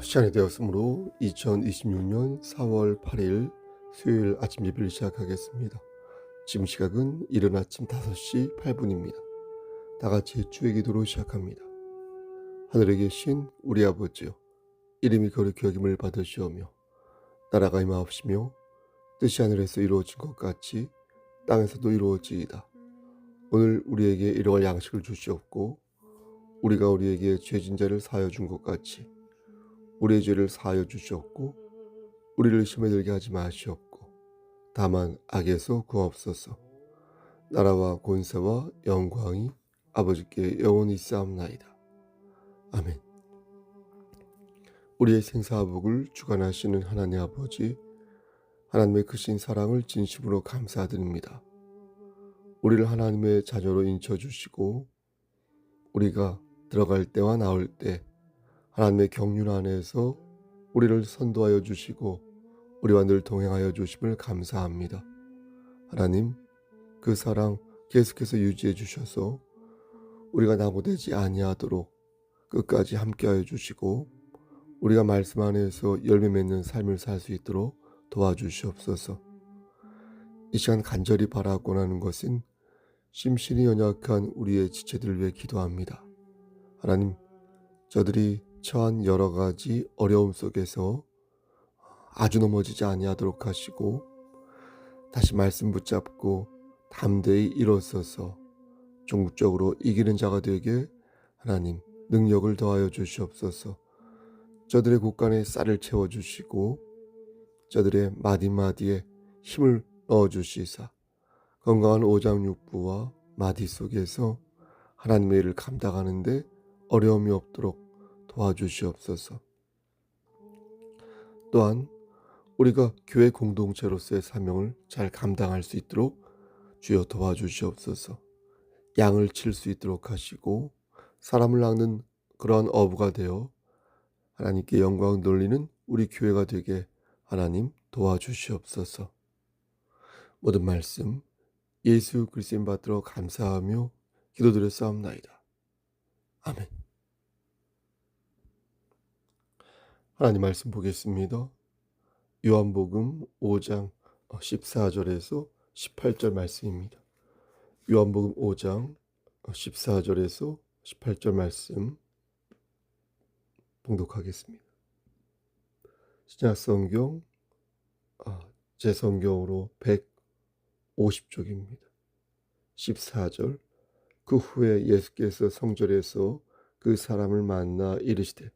시간이 되었으므로 2026년 4월 8일 수요일 아침 예배를 시작하겠습니다. 지금 시각은 이른 아침 5시 8분입니다. 다 같이 주의 기도로 시작합니다. 하늘에 계신 우리 아버지여, 이름이 거룩히 여김을 받으시오며 나라가 임하옵시며 뜻이 하늘에서 이루어진 것 같이 땅에서도 이루어지이다. 오늘 우리에게 일용할 양식을 주시옵고 우리가 우리에게 죄진 자를 사하여 준 것 같이 우리의 죄를 사하여 주시옵고 우리를 시험에 들게 하지 마시옵고 다만 악에서 구하옵소서. 나라와 권세와 영광이 아버지께 영원히 있사옵나이다. 아멘. 우리의 생사복을 주관하시는 하나님 아버지, 하나님의 크신 사랑을 진심으로 감사드립니다. 우리를 하나님의 자녀로 인쳐주시고 우리가 들어갈 때와 나올 때 하나님의 경륜 안에서 우리를 선도하여 주시고 우리와 늘 동행하여 주심을 감사합니다. 하나님, 그 사랑 계속해서 유지해 주셔서 우리가 나무되지 아니하도록 끝까지 함께하여 주시고 우리가 말씀 안에서 열매 맺는 삶을 살 수 있도록 도와주시옵소서. 이 시간 간절히 바라고 하는 것은 심신이 연약한 우리의 지체들을 위해 기도합니다. 하나님, 저들이 처한 여러 가지 어려움 속에서 아주 넘어지지 아니하도록 하시고 다시 말씀 붙잡고 담대히 일어서서 종국적으로 이기는 자가 되게 하나님 능력을 더하여 주시옵소서. 저들의 곳간에 쌀을 채워주시고 저들의 마디마디에 힘을 넣어주시사 건강한 오장육부와 마디 속에서 하나님의 일을 감당하는데 어려움이 없도록 도와주시옵소서. 또한 우리가 교회 공동체로서의 사명을 잘 감당할 수 있도록 주여 도와주시옵소서. 양을 칠 수 있도록 하시고 사람을 낚는 그러한 어부가 되어 하나님께 영광 돌리는 우리 교회가 되게 하나님 도와주시옵소서. 모든 말씀 예수 그리스도인 받들어 감사하며 기도드렸사옵나이다. 아멘. 하나님 말씀 보겠습니다. 요한복음 5장 14절에서 18절 말씀입니다. 요한복음 5장 14절에서 18절 말씀 봉독하겠습니다. 신약성경 제 성경으로 150쪽입니다. 14절. 그 후에 예수께서 성전에서 그 사람을 만나 이르시되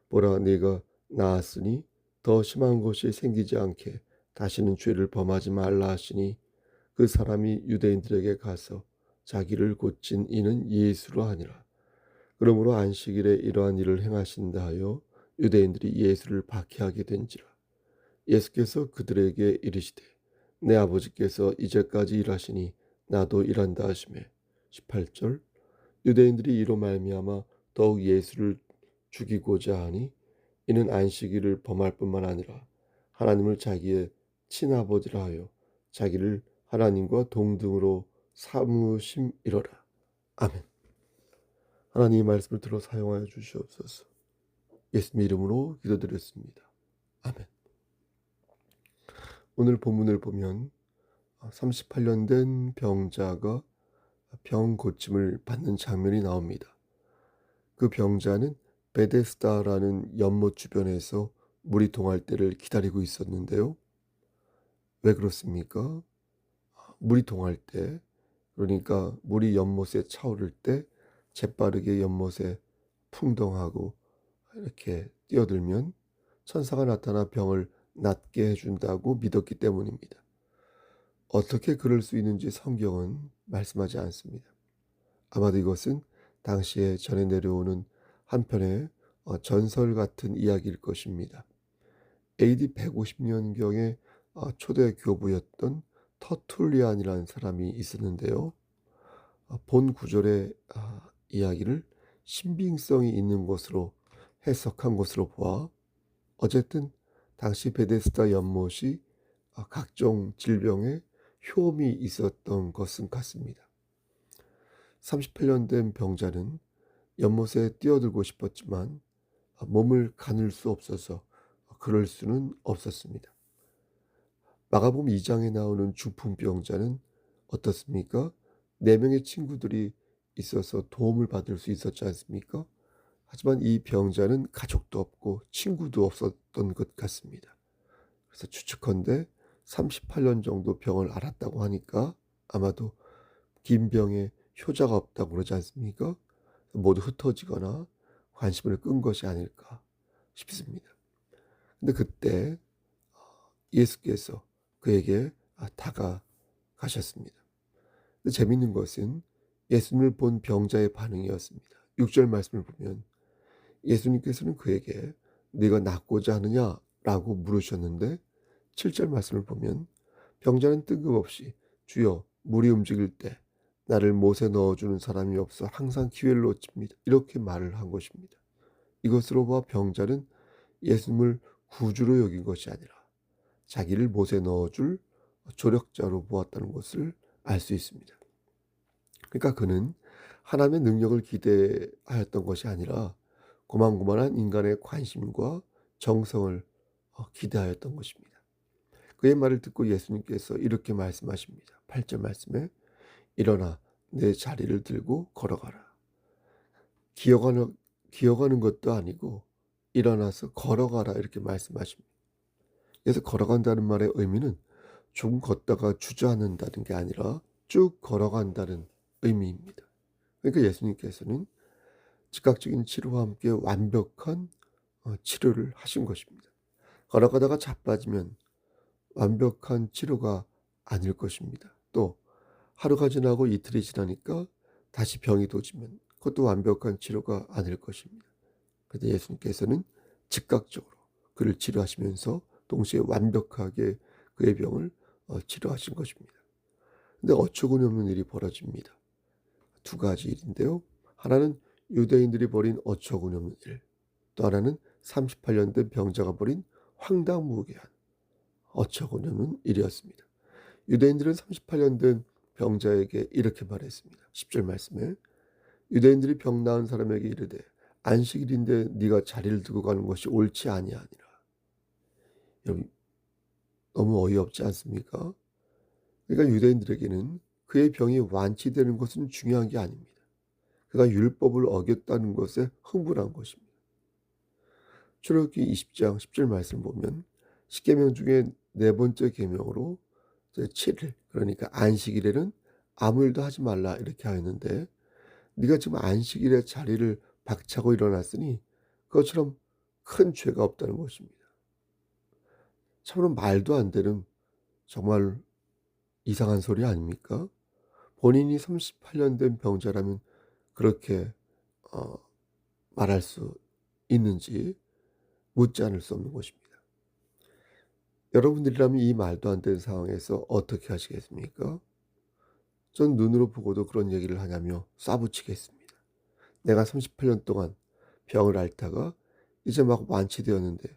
보라, 네가 나았으니 더 심한 것이 생기지 않게 다시는 죄를 범하지 말라 하시니 그 사람이 유대인들에게 가서 자기를 고친 이는 예수로 하니라. 그러므로 안식일에 이러한 일을 행하신다 하여 유대인들이 예수를 박해하게 된지라. 예수께서 그들에게 이르시되 내 아버지께서 이제까지 일하시니 나도 일한다 하시매. 18절. 유대인들이 이로 말미암아 더욱 예수를 죽이고자 하니 이는 안식일을 범할 뿐만 아니라 하나님을 자기의 친아버지라 하여 자기를 하나님과 동등으로 삼으심이로라. 아멘. 하나님의 말씀을 들어 사용하여 주시옵소서. 예수님 이름으로 기도드렸습니다. 아멘. 오늘 본문을 보면 38년 된 병자가 병 고침을 받는 장면이 나옵니다. 그 병자는 베데스다라는 연못 주변에서 물이 동할 때를 기다리고 있었는데요. 왜 그렇습니까? 물이 동할 때, 그러니까 물이 연못에 차오를 때 재빠르게 연못에 풍덩하고 이렇게 뛰어들면 천사가 나타나 병을 낫게 해준다고 믿었기 때문입니다. 어떻게 그럴 수 있는지 성경은 말씀하지 않습니다. 아마도 이것은 당시에 전해 내려오는 한편의 전설 같은 이야기일 것입니다. AD 150년경에 초대 교부였던 터툴리안이라는 사람이 있었는데요. 본 구절의 이야기를 신빙성이 있는 것으로 해석한 것으로 보아 어쨌든 당시 베데스다 연못이 각종 질병에 효험이 있었던 것은 같습니다. 38년 된 병자는 연못에 뛰어들고 싶었지만 몸을 가눌 수 없어서 그럴 수는 없었습니다. 마가복음 2장에 나오는 중풍병자는 어떻습니까? 네 명의 친구들이 있어서 도움을 받을 수 있었지 않습니까? 하지만 이 병자는 가족도 없고 친구도 없었던 것 같습니다. 그래서 추측컨대 38년 정도 병을 앓았다고 하니까 아마도 긴 병에 효자가 없다고 그러지 않습니까? 모두 흩어지거나 관심을 끈 것이 아닐까 싶습니다. 근데 그때 예수께서 그에게 다가가셨습니다. 근데 재밌는 것은 예수님을 본 병자의 반응이었습니다. 6절 말씀을 보면 예수님께서는 그에게 네가 낫고자 하느냐라고 물으셨는데 7절 말씀을 보면 병자는 뜬금없이 주여 물이 움직일 때 나를 못에 넣어주는 사람이 없어 항상 기회를 놓칩니다. 이렇게 말을 한 것입니다. 이것으로 봐 병자는 예수님을 구주로 여긴 것이 아니라 자기를 못에 넣어줄 조력자로 보았다는 것을 알 수 있습니다. 그러니까 그는 하나님의 능력을 기대하였던 것이 아니라 고만고만한 인간의 관심과 정성을 기대하였던 것입니다. 그의 말을 듣고 예수님께서 이렇게 말씀하십니다. 8절 말씀에 일어나 내 자리를 들고 걸어가라. 기어가는 것도 아니고 일어나서 걸어가라 이렇게 말씀하십니다. 그래서 걸어간다는 말의 의미는 조금 걷다가 주저앉는다는 게 아니라 쭉 걸어간다는 의미입니다. 그러니까 예수님께서는 즉각적인 치료와 함께 완벽한 치료를 하신 것입니다. 걸어가다가 자빠지면 완벽한 치료가 아닐 것입니다. 또 하루가 지나고 이틀이 지나니까 다시 병이 도지면 그것도 완벽한 치료가 아닐 것입니다. 그런데 예수님께서는 즉각적으로 그를 치료하시면서 동시에 완벽하게 그의 병을 치료하신 것입니다. 근데 어처구니 없는 일이 벌어집니다. 두 가지 일인데요. 하나는 유대인들이 벌인 어처구니 없는 일, 또 하나는 38년 된 병자가 벌인 황당무계한 어처구니 없는 일이었습니다. 유대인들은 38년 된 병자에게 이렇게 말했습니다. 10절 말씀에 유대인들이 병 나은 사람에게 이르되 안식일인데 네가 자리를 두고 가는 것이 옳지 아니하니라. 여러분 너무 어이없지 않습니까? 그러니까 유대인들에게는 그의 병이 완치되는 것은 중요한 게 아닙니다. 그가 율법을 어겼다는 것에 흥분한 것입니다. 출애굽기 20장 10절 말씀을 보면 10계명 중에 네 번째 계명으로 7일 그러니까 안식일에는 아무 일도 하지 말라 이렇게 하였는데 네가 지금 안식일에 자리를 박차고 일어났으니 그것처럼 큰 죄가 없다는 것입니다. 참으로 말도 안 되는 정말 이상한 소리 아닙니까? 본인이 38년 된 병자라면 그렇게 어, 말할 수 있는지 묻지 않을 수 없는 것입니다. 여러분들이라면 이 말도 안 되는 상황에서 어떻게 하시겠습니까? 전 눈으로 보고도 그런 얘기를 하냐며 쏴붙이겠습니다. 내가 38년 동안 병을 앓다가 이제 막 완치되었는데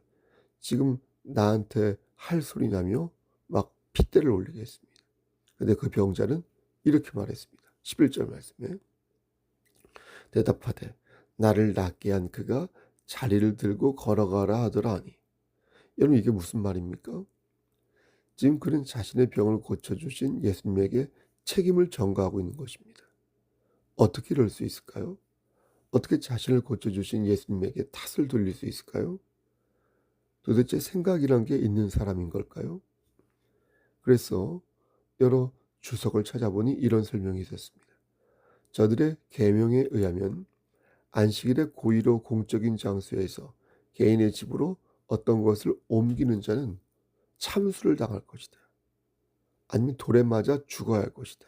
지금 나한테 할 소리냐며 막 핏대를 올리겠습니다. 근데 그 병자는 이렇게 말했습니다. 11절 말씀에 대답하되 나를 낫게 한 그가 자리를 들고 걸어가라 하더라 하니. 여러분 이게 무슨 말입니까? 지금 그는 자신의 병을 고쳐주신 예수님에게 책임을 전가하고 있는 것입니다. 어떻게 이럴 수 있을까요? 어떻게 자신을 고쳐주신 예수님에게 탓을 돌릴 수 있을까요? 도대체 생각이란 게 있는 사람인 걸까요? 그래서 여러 주석을 찾아보니 이런 설명이 있었습니다. 저들의 계명에 의하면 안식일에 고의로 공적인 장소에서 개인의 집으로 어떤 것을 옮기는 자는 참수를 당할 것이다. 아니면 돌에 맞아 죽어야 할 것이다.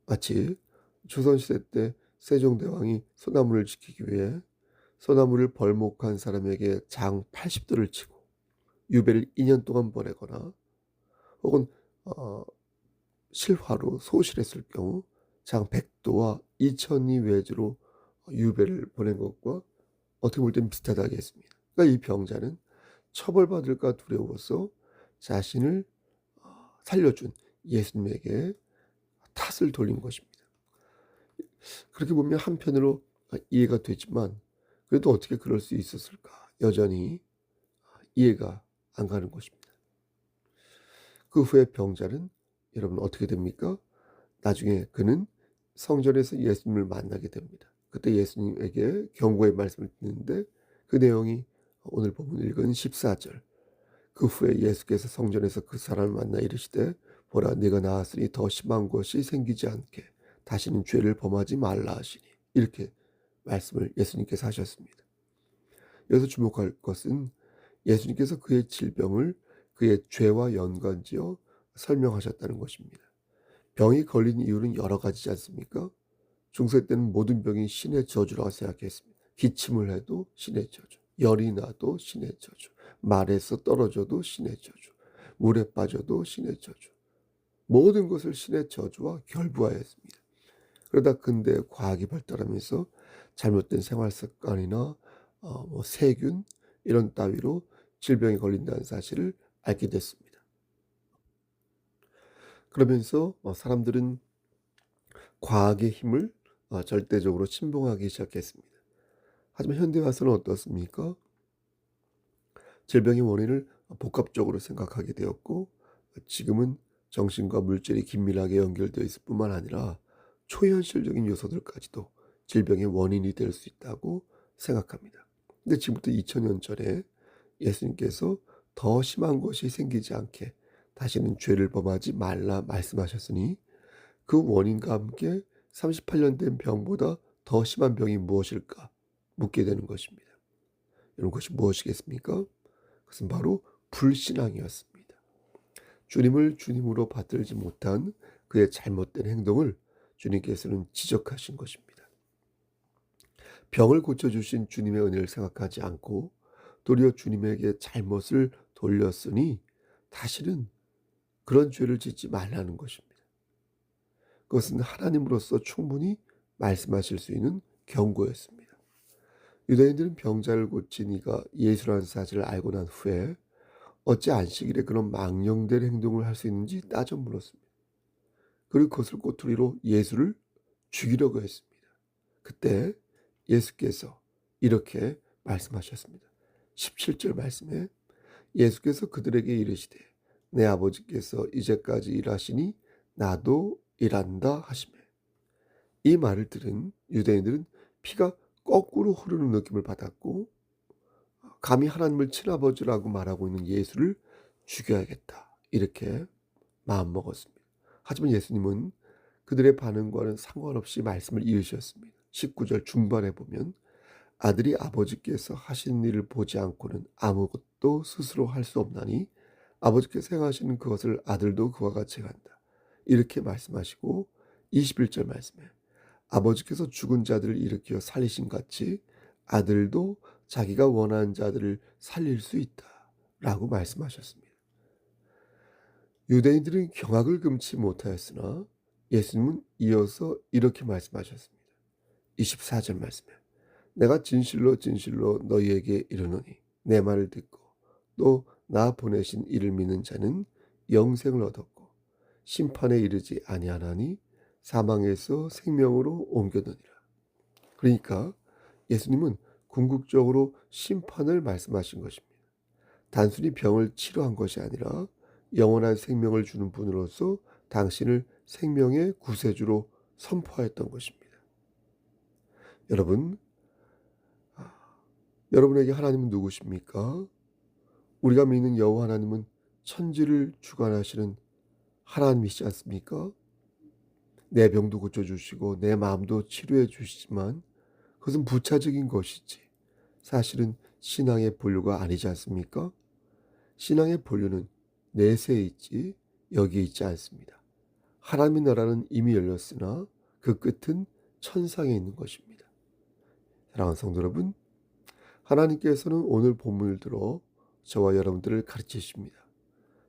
마치 조선시대 때 세종대왕이 소나무를 지키기 위해 소나무를 벌목한 사람에게 장 80도를 치고 유배를 2년 동안 보내거나 혹은 실화로 소실했을 경우 장 100도와 2000리 외주로 유배를 보낸 것과 어떻게 볼 땐 비슷하다고 했습니다. 그러니까 이 병자는 처벌받을까 두려워서 자신을 살려준 예수님에게 탓을 돌린 것입니다. 그렇게 보면 한편으로 이해가 되지만 그래도 어떻게 그럴 수 있었을까? 여전히 이해가 안 가는 것입니다. 그 후에 병자는 여러분 어떻게 됩니까? 나중에 그는 성전에서 예수님을 만나게 됩니다. 그때 예수님에게 경고의 말씀을 듣는데 그 내용이 오늘 본문 읽은 14절. 그 후에 예수께서 성전에서 그 사람을 만나 이르시되 보라 네가 나았으니 더 심한 것이 생기지 않게 다시는 죄를 범하지 말라 하시니 이렇게 말씀을 예수님께서 하셨습니다. 여기서 주목할 것은 예수님께서 그의 질병을 그의 죄와 연관지어 설명하셨다는 것입니다. 병이 걸린 이유는 여러 가지지 않습니까? 중세 때는 모든 병이 신의 저주라고 생각했습니다. 기침을 해도 신의 저주, 열이 나도 신의 저주, 말에서 떨어져도 신의 저주, 물에 빠져도 신의 저주. 모든 것을 신의 저주와 결부하였습니다. 그러다 근대 과학이 발달하면서 잘못된 생활 습관이나 세균 이런 따위로 질병에 걸린다는 사실을 알게 됐습니다. 그러면서 사람들은 과학의 힘을 절대적으로 신봉하기 시작했습니다. 하지만 현대 와서는 어떻습니까? 질병의 원인을 복합적으로 생각하게 되었고 지금은 정신과 물질이 긴밀하게 연결되어 있을 뿐만 아니라 초현실적인 요소들까지도 질병의 원인이 될 수 있다고 생각합니다. 근데 지금부터 2000년 전에 예수님께서 더 심한 것이 생기지 않게 다시는 죄를 범하지 말라 말씀하셨으니 그 원인과 함께 38년 된 병보다 더 심한 병이 무엇일까 묻게 되는 것입니다. 이런 것이 무엇이겠습니까? 그것은 바로 불신앙이었습니다. 주님을 주님으로 받들지 못한 그의 잘못된 행동을 주님께서는 지적하신 것입니다. 병을 고쳐주신 주님의 은혜를 생각하지 않고 도리어 주님에게 잘못을 돌렸으니 다시는 그런 죄를 짓지 말라는 것입니다. 그것은 하나님으로서 충분히 말씀하실 수 있는 경고였습니다. 유대인들은 병자를 고친 이가 예수라는 사실을 알고 난 후에 어찌 안식일에 그런 망령된 행동을 할 수 있는지 따져 물었습니다. 그리고 그것을 꼬투리로 예수를 죽이려고 했습니다. 그때 예수께서 이렇게 말씀하셨습니다. 17절 말씀에 예수께서 그들에게 이르시되 내 아버지께서 이제까지 일하시니 나도 일한다 하시매. 이 말을 들은 유대인들은 피가 거꾸로 흐르는 느낌을 받았고 감히 하나님을 친아버지라고 말하고 있는 예수를 죽여야겠다 이렇게 마음먹었습니다. 하지만 예수님은 그들의 반응과는 상관없이 말씀을 이으셨습니다. 19절 중반에 보면 아들이 아버지께서 하신 일을 보지 않고는 아무것도 스스로 할 수 없나니 아버지께서 행하시는 그것을 아들도 그와 같이 한다. 이렇게 말씀하시고 21절 말씀에 아버지께서 죽은 자들을 일으켜 살리신 같이 아들도 자기가 원하는 자들을 살릴 수 있다. 라고 말씀하셨습니다. 유대인들은 경악을 금치 못하였으나 예수님은 이어서 이렇게 말씀하셨습니다. 24절 말씀에 내가 진실로 진실로 너희에게 이르노니 내 말을 듣고 또 나 보내신 이를 믿는 자는 영생을 얻었고 심판에 이르지 아니하나니 사망에서 생명으로 옮겨느니라. 그러니까 예수님은 궁극적으로 심판을 말씀하신 것입니다. 단순히 병을 치료한 것이 아니라 영원한 생명을 주는 분으로서 당신을 생명의 구세주로 선포하였던 것입니다. 여러분, 여러분에게 하나님은 누구십니까? 우리가 믿는 여호와 하나님은 천지를 주관하시는 하나님이시지 않습니까? 내 병도 고쳐주시고 내 마음도 치료해 주시지만 그것은 부차적인 것이지 사실은 신앙의 본류가 아니지 않습니까? 신앙의 본류는 내세에 있지 여기에 있지 않습니다. 하나님의 나라는 이미 열렸으나 그 끝은 천상에 있는 것입니다. 사랑하는 성도 여러분, 하나님께서는 오늘 본문을 들어 저와 여러분들을 가르치십니다.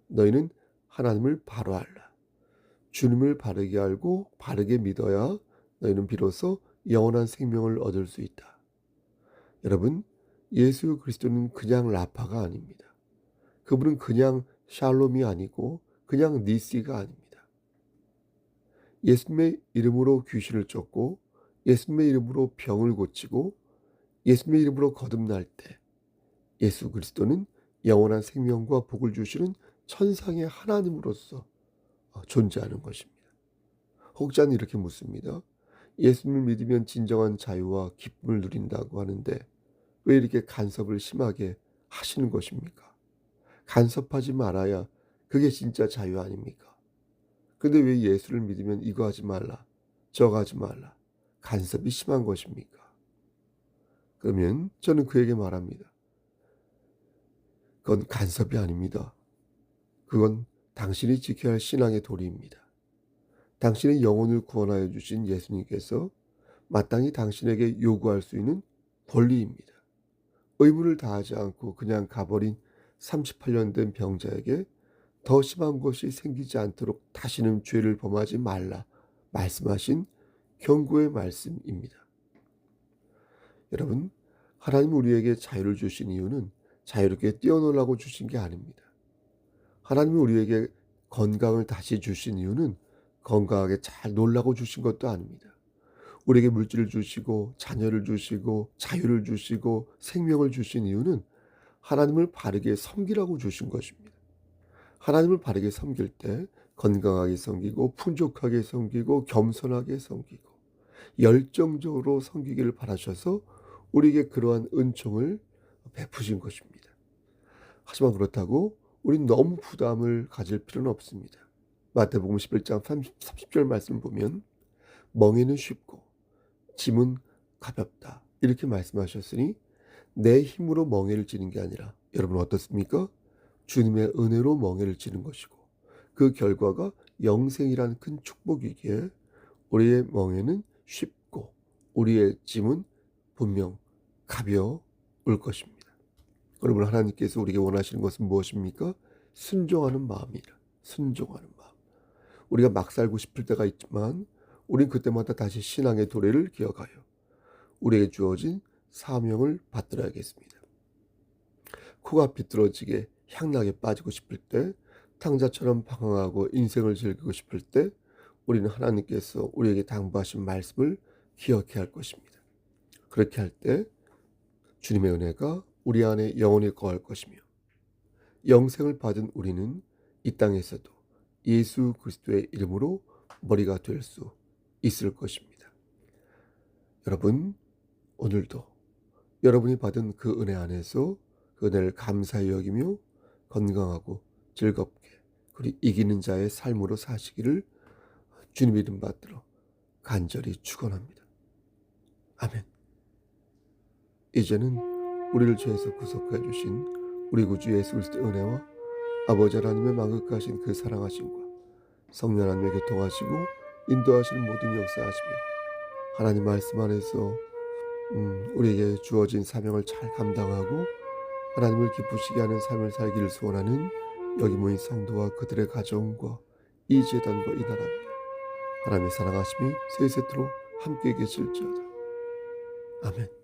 너희는 하나님을 바로 알라. 주님을 바르게 알고 바르게 믿어야 너희는 비로소 영원한 생명을 얻을 수 있다. 여러분, 예수 그리스도는 그냥 라파가 아닙니다. 그분은 그냥 샬롬이 아니고 그냥 니시가 아닙니다. 예수님의 이름으로 귀신을 쫓고 예수님의 이름으로 병을 고치고 예수님의 이름으로 거듭날 때 예수 그리스도는 영원한 생명과 복을 주시는 천상의 하나님으로서 존재하는 것입니다. 혹자는 이렇게 묻습니다. 예수님을 믿으면 진정한 자유와 기쁨을 누린다고 하는데 왜 이렇게 간섭을 심하게 하시는 것입니까? 간섭하지 말아야 그게 진짜 자유 아닙니까? 근데 왜 예수를 믿으면 이거 하지 말라, 저거 하지 말라, 간섭이 심한 것입니까? 그러면 저는 그에게 말합니다. 그건 간섭이 아닙니다. 그건 당신이 지켜야 할 신앙의 도리입니다. 당신의 영혼을 구원하여 주신 예수님께서 마땅히 당신에게 요구할 수 있는 권리입니다. 의무를 다하지 않고 그냥 가버린 38년 된 병자에게 더 심한 것이 생기지 않도록 다시는 죄를 범하지 말라 말씀하신 경고의 말씀입니다. 여러분, 하나님 우리에게 자유를 주신 이유는 자유롭게 뛰어놀라고 주신 게 아닙니다. 하나님이 우리에게 건강을 다시 주신 이유는 건강하게 잘 놀라고 주신 것도 아닙니다. 우리에게 물질을 주시고 자녀를 주시고 자유를 주시고 생명을 주신 이유는 하나님을 바르게 섬기라고 주신 것입니다. 하나님을 바르게 섬길 때 건강하게 섬기고 풍족하게 섬기고 겸손하게 섬기고 열정적으로 섬기기를 바라셔서 우리에게 그러한 은총을 베푸신 것입니다. 하지만 그렇다고 우린 너무 부담을 가질 필요는 없습니다. 마태복음 11장 30절 말씀을 보면 멍에는 쉽고 짐은 가볍다 이렇게 말씀하셨으니 내 힘으로 멍에를 지는 게 아니라 여러분 어떻습니까? 주님의 은혜로 멍에를 지는 것이고 그 결과가 영생이란 큰 축복이기에 우리의 멍에는 쉽고 우리의 짐은 분명 가벼울 것입니다. 여러분 하나님께서 우리에게 원하시는 것은 무엇입니까? 순종하는 마음이라. 순종하는 마음. 우리가 막 살고 싶을 때가 있지만 우린 그때마다 다시 신앙의 도래를 기억하여 우리에게 주어진 사명을 받들어야겠습니다. 코가 비뚤어지게 향락에 빠지고 싶을 때, 탕자처럼 방황하고 인생을 즐기고 싶을 때 우리는 하나님께서 우리에게 당부하신 말씀을 기억해야 할 것입니다. 그렇게 할 때 주님의 은혜가 우리 안에 영원히 거할 것이며 영생을 받은 우리는 이 땅에서도 예수 그리스도의 이름으로 머리가 될 수 있을 것입니다. 여러분 오늘도 여러분이 받은 그 은혜 안에서 그 은혜를 감사히 여기며 건강하고 즐겁게 그리고 이기는 자의 삶으로 사시기를 주님의 이름 받들어 간절히 축원합니다. 아멘. 이제는 우리를 죄에서 구속해 주신 우리 구주 예수 그리스도의 은혜와 아버지 하나님의 만극하신 그 사랑하심과 성령 하나님의 교통하시고 인도하시는 모든 역사하심이 하나님 말씀 안에서 우리에게 주어진 사명을 잘 감당하고 하나님을 기쁘시게 하는 삶을 살기를 소원하는 여기 모인 성도와 그들의 가정과 이 제단과 이 나라에 하나님의 사랑하심이 세세토록 함께 계실지어다. 아멘.